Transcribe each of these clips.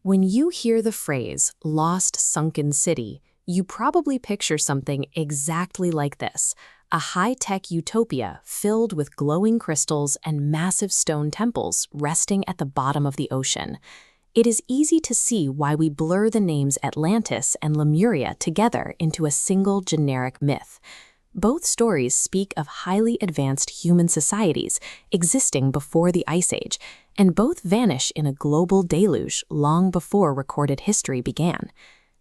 When you hear the phrase lost sunken city, you probably picture something exactly like this: a high-tech utopia filled with glowing crystals and massive stone temples resting at the bottom of the ocean. It is easy to see why we blur the names Atlantis and Lemuria together into a single generic myth. Both stories speak of highly advanced human societies existing before the Ice Age, and both vanish in a global deluge long before recorded history began.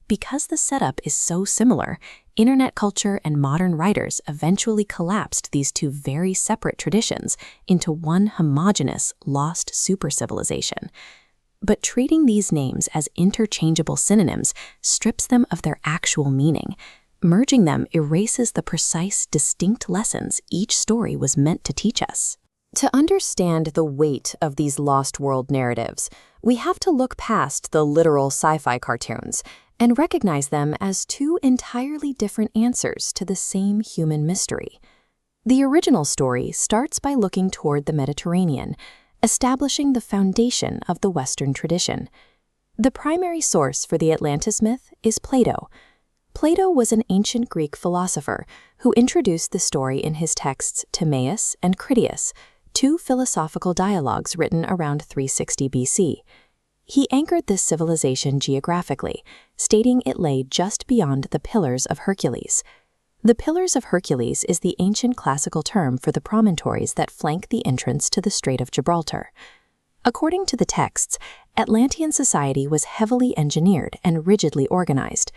Because the setup is so similar, internet culture and modern writers eventually collapsed these two very separate traditions into one homogeneous, lost supercivilization. But treating these names as interchangeable synonyms strips them of their actual meaning. Merging them erases the precise, distinct lessons each story was meant to teach us. To understand the weight of these lost world narratives, we have to look past the literal sci-fi cartoons and recognize them as two entirely different answers to the same human mystery. The original story starts by looking toward the Mediterranean, establishing the foundation of the Western tradition. The primary source for the Atlantis myth is Plato. Plato was an ancient Greek philosopher who introduced the story in his texts Timaeus and Critias, two philosophical dialogues written around 360 BC. He anchored this civilization geographically, stating it lay just beyond the Pillars of Hercules. The Pillars of Hercules is the ancient classical term for the promontories that flank the entrance to the Strait of Gibraltar. According to the texts, Atlantean society was heavily engineered and rigidly organized.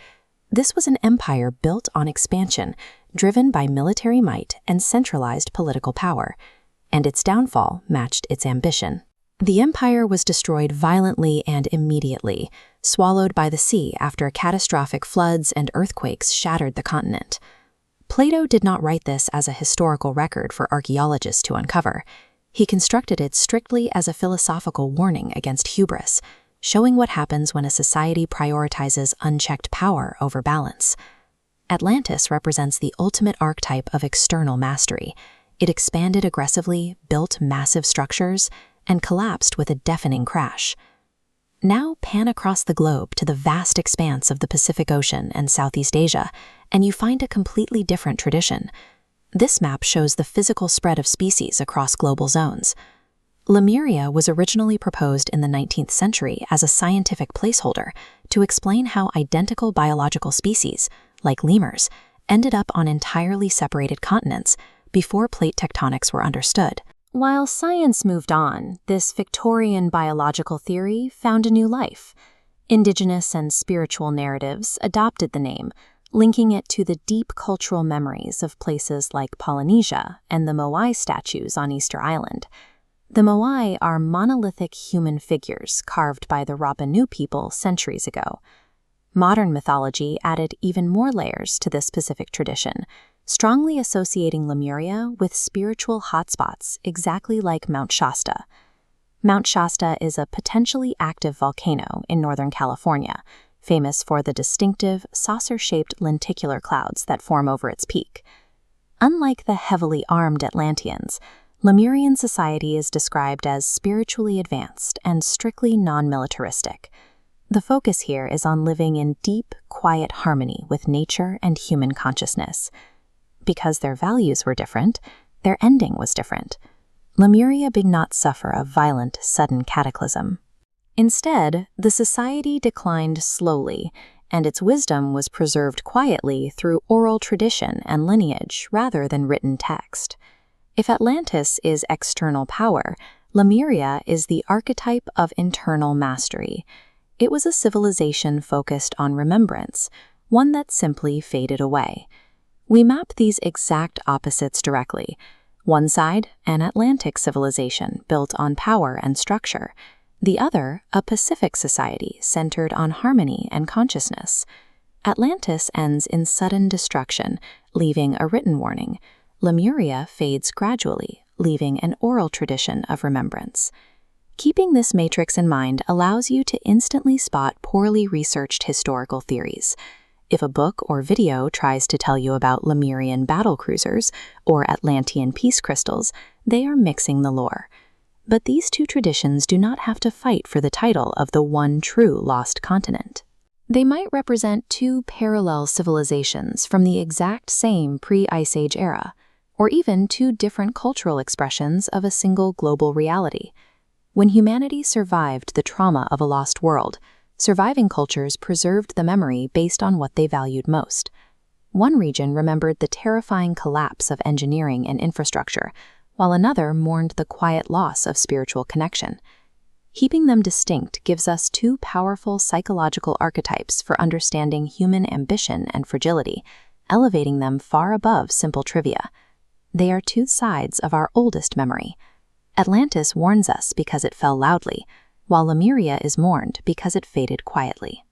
This was an empire built on expansion, driven by military might and centralized political power, and its downfall matched its ambition. The empire was destroyed violently and immediately, swallowed by the sea after catastrophic floods and earthquakes shattered the continent. Plato did not write this as a historical record for archaeologists to uncover. He constructed it strictly as a philosophical warning against hubris, showing what happens when a society prioritizes unchecked power over balance. Atlantis represents the ultimate archetype of external mastery. It expanded aggressively, built massive structures, and collapsed with a deafening crash. Now pan across the globe to the vast expanse of the Pacific Ocean and Southeast Asia, and you find a completely different tradition. This map shows the physical spread of species across global zones. Lemuria was originally proposed in the 19th century as a scientific placeholder to explain how identical biological species, like lemurs, ended up on entirely separated continents before plate tectonics were understood. While science moved on, this Victorian biological theory found a new life. Indigenous and spiritual narratives adopted the name, linking it to the deep cultural memories of places like Polynesia and the Moai statues on Easter Island. The Moai are monolithic human figures carved by the Rapa Nui people centuries ago. Modern mythology added even more layers to this specific tradition, strongly associating Lemuria with spiritual hotspots exactly like Mount Shasta. Mount Shasta is a potentially active volcano in Northern California, famous for the distinctive saucer-shaped lenticular clouds that form over its peak. Unlike the heavily armed Atlanteans, Lemurian society is described as spiritually advanced and strictly non-militaristic. The focus here is on living in deep, quiet harmony with nature and human consciousness. Because their values were different, their ending was different. Lemuria did not suffer a violent, sudden cataclysm. Instead, the society declined slowly, and its wisdom was preserved quietly through oral tradition and lineage rather than written text. If Atlantis is external power, Lemuria is the archetype of internal mastery. It was a civilization focused on remembrance, one that simply faded away. We map these exact opposites directly. One side, an Atlantic civilization built on power and structure. The other, a Pacific society centered on harmony and consciousness. Atlantis ends in sudden destruction, leaving a written warning. Lemuria fades gradually, leaving an oral tradition of remembrance. Keeping this matrix in mind allows you to instantly spot poorly researched historical theories. If a book or video tries to tell you about Lemurian battle cruisers or Atlantean peace crystals, they are mixing the lore. But these two traditions do not have to fight for the title of the one true lost continent. They might represent two parallel civilizations from the exact same pre-Ice Age era, or even two different cultural expressions of a single global reality. When humanity survived the trauma of a lost world, surviving cultures preserved the memory based on what they valued most. One region remembered the terrifying collapse of engineering and infrastructure, while another mourned the quiet loss of spiritual connection. Keeping them distinct gives us two powerful psychological archetypes for understanding human ambition and fragility, elevating them far above simple trivia. They are two sides of our oldest memory. Atlantis warns us because it fell loudly, while Lemuria is mourned because it faded quietly.